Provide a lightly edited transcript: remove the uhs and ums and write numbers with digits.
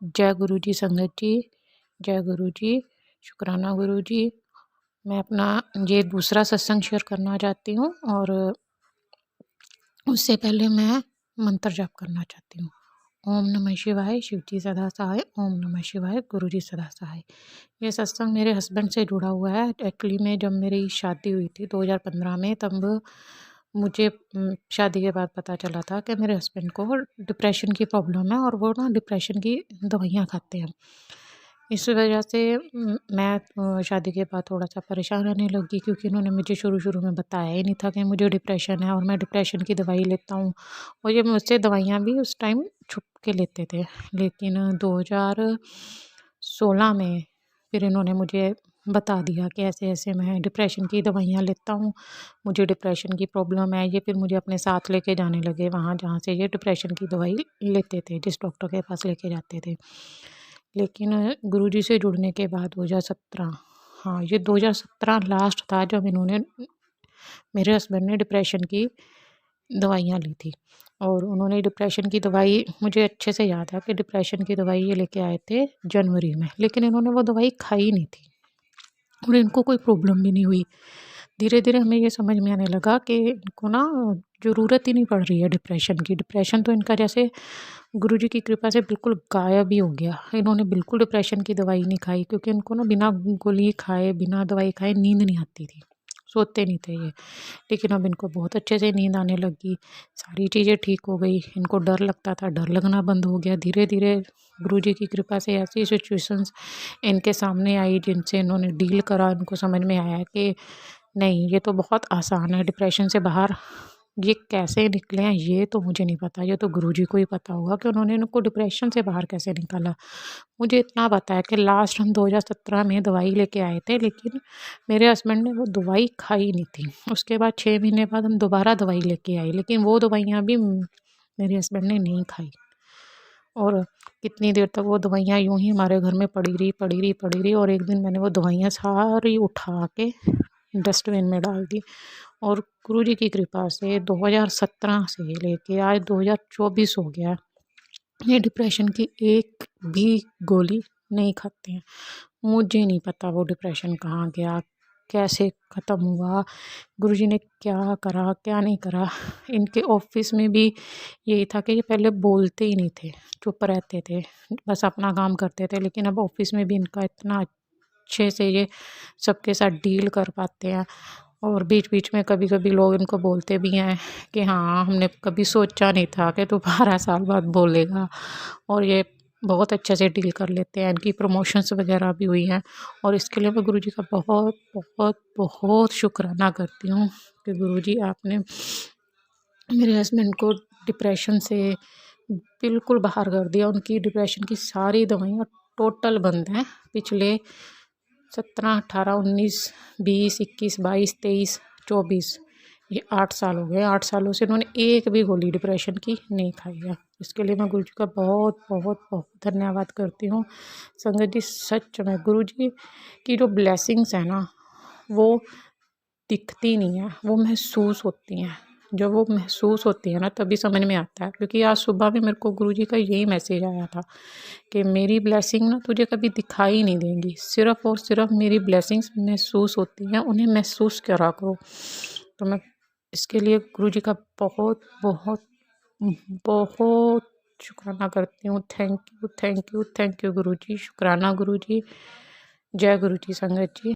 जय गुरु जी संगत जी, जय गुरु जी, शुक्राना गुरु जी। मैं अपना ये दूसरा सत्संग शेयर करना चाहती हूँ और उससे पहले मैं मंत्र जाप करना चाहती हूँ। ओम नमः शिवाय, शिव जी सदा सहाय। ओम नमः शिवाय, गुरु जी सदा सहाय। ये सत्संग मेरे हस्बैंड से जुड़ा हुआ है। एक्चुअली में जब मेरी शादी हुई थी 2015 में, तब मुझे शादी के बाद पता चला था कि मेरे हस्बैंड को डिप्रेशन की प्रॉब्लम है और वो ना डिप्रेशन की दवाइयाँ खाते हैं। इस वजह से मैं शादी के बाद थोड़ा-सा परेशान रहने लगी, क्योंकि उन्होंने मुझे शुरू-शुरू में बताया ही नहीं था कि मुझे डिप्रेशन है और मैं डिप्रेशन की दवाई लेता हूँ। और ये मुझसे दवाइयाँ भी उस टाइम छुप के लेते थे। लेकिन 2016 में फिर इन्होंने मुझे बता दिया कि ऐसे-ऐसे मैं डिप्रेशन की दवाइयाँ लेता हूँ, मुझे डिप्रेशन की प्रॉब्लम है। ये फिर मुझे अपने साथ लेके जाने लगे वहाँ जहाँ से ये डिप्रेशन की दवाई लेते थे, जिस डॉक्टर के पास लेके जाते थे। लेकिन गुरुजी से जुड़ने के बाद 2017, हाँ, ये 2017 लास्ट था जब इन्होंने मेरे हस्बैंड ने डिप्रेशन की दवाइयाँ ली थी। और उन्होंने डिप्रेशन की दवाई, मुझे अच्छे से याद है कि डिप्रेशन की दवाई ये लेके आए थे जनवरी में, लेकिन इन्होंने वो दवाई खाई नहीं थी और इनको कोई प्रॉब्लम भी नहीं हुई। धीरे-धीरे हमें ये समझ में आने लगा कि इनको ना ज़रूरत ही नहीं पड़ रही है डिप्रेशन की। डिप्रेशन तो इनका जैसे गुरुजी की कृपा से बिल्कुल गायब ही हो गया। इन्होंने बिल्कुल डिप्रेशन की दवाई नहीं खाई, क्योंकि इनको ना बिना गोली खाए, बिना दवाई खाए नींद नहीं आती थी। सोते नहीं थे ये। लेकिन अब इनको बहुत अच्छे से नींद आने लगी, सारी चीज़ें ठीक हो गई। इनको डर लगता था, डर लगना बंद हो गया। धीरे-धीरे गुरुजी की कृपा से ऐसी सिचुएशंस इनके सामने आई जिनसे इन्होंने डील करा। इनको समझ में आया कि नहीं, ये तो बहुत आसान है डिप्रेशन से बाहर। ये कैसे निकले हैं ये तो मुझे नहीं पता, ये तो गुरुजी को ही पता होगा कि उन्होंने इनको डिप्रेशन से बाहर कैसे निकाला। मुझे इतना पता है कि लास्ट हम 2017 में दवाई लेके आए थे, लेकिन मेरे हस्बैंड ने वो दवाई खाई नहीं थी। उसके बाद 6 महीने बाद हम दोबारा दवाई लेके आए, लेकिन वो दवाइयाँ भी मेरे हस्बैंड ने नहीं खाई। और कितनी देर तक वो दवाइयाँ यूँ ही हमारे घर में पड़ी रही और एक दिन मैंने वो दवाइयाँ सारी उठा के डस्टबिन में डाल दी। और गुरुजी की कृपा से 2017 से लेके आज 2024 हो गया, ये डिप्रेशन की एक भी गोली नहीं खाते हैं। मुझे नहीं पता वो डिप्रेशन कहाँ गया, कैसे ख़त्म हुआ, गुरुजी ने क्या करा, क्या नहीं करा। इनके ऑफ़िस में भी यही था कि ये पहले बोलते ही नहीं थे, चुप रहते थे, बस अपना काम करते थे। लेकिन अब ऑफ़िस में भी इनका इतना अच्छे से ये सबके साथ डील कर पाते हैं। और बीच-बीच में कभी-कभी लोग इनको बोलते भी हैं कि हाँ, हमने कभी सोचा नहीं था कि तू 12 साल बाद बोलेगा। और ये बहुत अच्छे से डील कर लेते हैं। इनकी प्रमोशंस वगैरह भी हुई हैं और इसके लिए मैं गुरुजी का बहुत, बहुत, बहुत शुक्राना करती हूँ कि गुरुजी आपने मेरे हस्बैंड को डिप्रेशन से बिल्कुल बाहर कर दिया। उनकी डिप्रेशन की सारी दवाइयाँ टोटल बंद हैं। पिछले 17, 18, 19, 20, 21, 22, 23, 24, ये 8 साल हो गए। 8 सालों से उन्होंने एक भी गोली डिप्रेशन की नहीं खाई है। इसके लिए मैं गुरुजी का बहुत, बहुत, बहुत धन्यवाद करती हूँ। संगत जी, सच में गुरुजी की जो ब्लेसिंग्स हैं ना, वो दिखती नहीं है, वो महसूस होती हैं। जब वो महसूस होती है ना तभी समझ में आता है। क्योंकि आज सुबह भी मेरे को गुरुजी का यही मैसेज आया था कि मेरी ब्लेसिंग ना तुझे कभी दिखाई नहीं देंगी, सिर्फ़ और सिर्फ़ मेरी ब्लेसिंग्स महसूस होती हैं, उन्हें महसूस करा करो। तो मैं इसके लिए गुरुजी का बहुत, बहुत, बहुत शुक्राना करती हूँ। Thank you, thank you, thank you Guruji. शुक्राना गुरुजी। जय गुरुजी संगत जी।